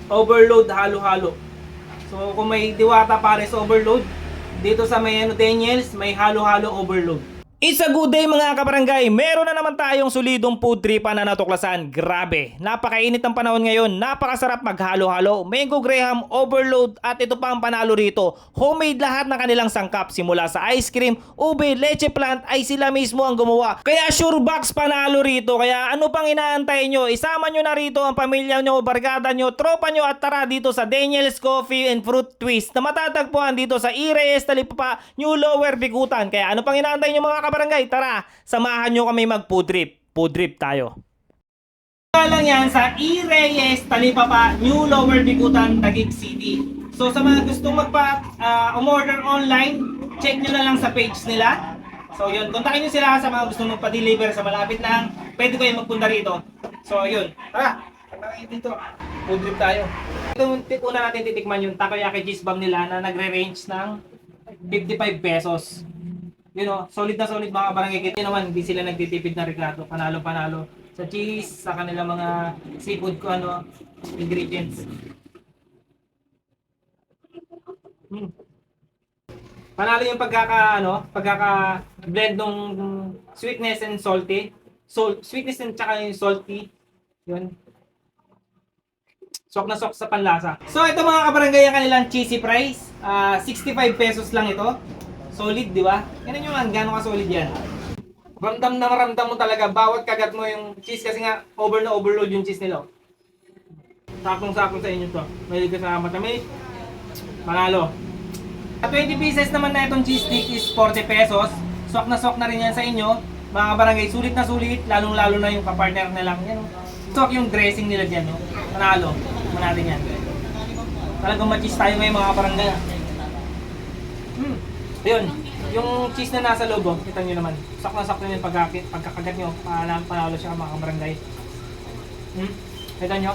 overload halo-halo. So kung may Diwata Pares overload, dito sa may Daniels, may halo-halo overload. It's a good day mga kabarangay. Meron na naman tayong solidong food tripa na natuklasan. Grabe, napakainit ng panahon ngayon. Napakasarap maghalo-halo. Mango Graham overload at ito pa ang panalo rito. Homemade lahat ng kanilang sangkap. Simula sa ice cream, ube, leche plant ay sila mismo ang gumawa. Kaya sure box panalo rito. Kaya ano pang inaantay nyo? Isama nyo na rito ang pamilya nyo, barkada nyo, tropa nyo at tara dito sa Daniels Coffee and Fruit Twist na matatagpuan dito sa Reyes, Talipapa, New Lower Bikutan. Kaya ano pang inaantay nyo mga kabarangay, tara, samahan nyo kami mag food trip. Food trip tayo. Lang yan sa Reyes, Talipapa, New Lower Bikutan, Taguig City. So sa mga gustong umorder online, check nyo na lang sa page nila. So yun, kontakin nyo sila sa mga gustong magpa-deliver sa malapit lang. Pwede kayo magpunta rito. So yun, tara, dito. Food trip tayo. Ito una natin titikman yung takoyaki cheese bomb nila na nagre-range ng 55 pesos. You know, solid na solid mga kabarangay. Kita naman, hindi sila nagtitipid na reklato. Panalo-panalo sa cheese, sa kanilang mga seafood ko, ingredients. Panalo yung pagkaka-blend ng sweetness and salty. Sweetness and tsaka yung salty. Yun. Sok na sok sa panlasa. So ito mga kabarangay, ang kanilang cheesy fries. 65 pesos lang ito. Solid, di ba? Yan yung gano'ng ka-solid yan. Ramdam na ramdam mo talaga bawat kagat mo yung cheese kasi nga overload yung cheese nila. Sakong-sakong sa inyo to. May ka sa matamis. Panalo. At 20 pieces naman na itong cheese stick is 40 pesos. Sok na rin yan sa inyo. Mga kabarangay, sulit na sulit. Lalong-lalo na yung kapartner na lang. Yan, sok yung dressing nila dyan. No? Panalo. Manalo yan. Talagang ma-cheese tayo ngayon mga kabarangay. Ayun, yung cheese na nasa loob, kita nyo naman. Sakto yung pagkakagat nyo, panalo siya mga kabarangay. Kita nyo?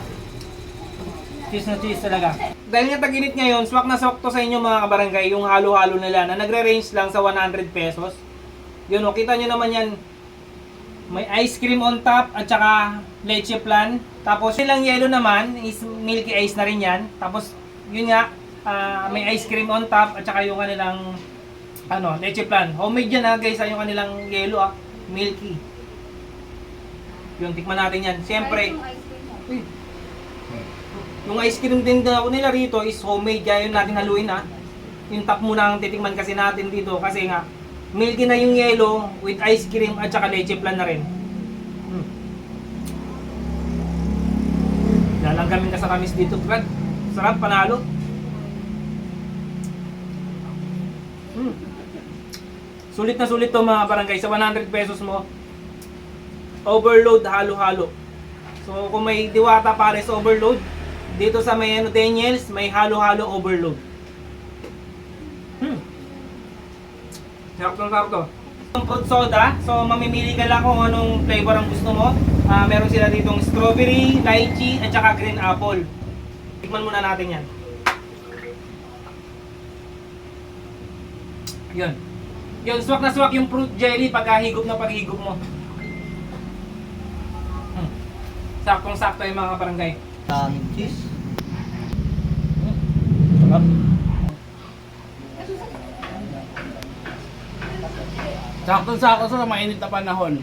Cheese na cheese talaga. Dahil nga tag-init ngayon, swak na swak to sa inyo mga kabarangay, yung halo-halo nila na nagre-range lang sa 100 pesos. Yun o, kita nyo naman yan. May ice cream on top at saka leche flan. Tapos silang yellow naman is milky ice na rin yan. Tapos yun nga, may ice cream on top at saka yung kanilang leche flan. Homemade yan guys, yung kanilang yellow milky. Yung tikman natin yan. Siyempre, yung ice cream din nila rito is homemade. Kaya yun natin haluin Yung top muna ang titikman kasi natin dito kasi nga milky na yung yellow with ice cream at saka leche flan na rin. Lalanggamin ka sa kamis dito, Brad. Sarap, panalo. Sulit na sulit to mga barangay. Sa 100 pesos mo, overload halo-halo. So kung may Diwata Pares overload, dito sa may Daniels, may halo-halo overload. Sarap to. Yung fruit soda, so mamimili ka lang kung anong flavor ang gusto mo. Meron sila ditong strawberry, lychee, at saka green apple. Tikman muna natin yan. Yun, swak na swak yung fruit jelly pagkahigop na paghigop mo. Saktong-sakto yung mga barangay. Cheese. Sakto-sakto sa mainit na panahon.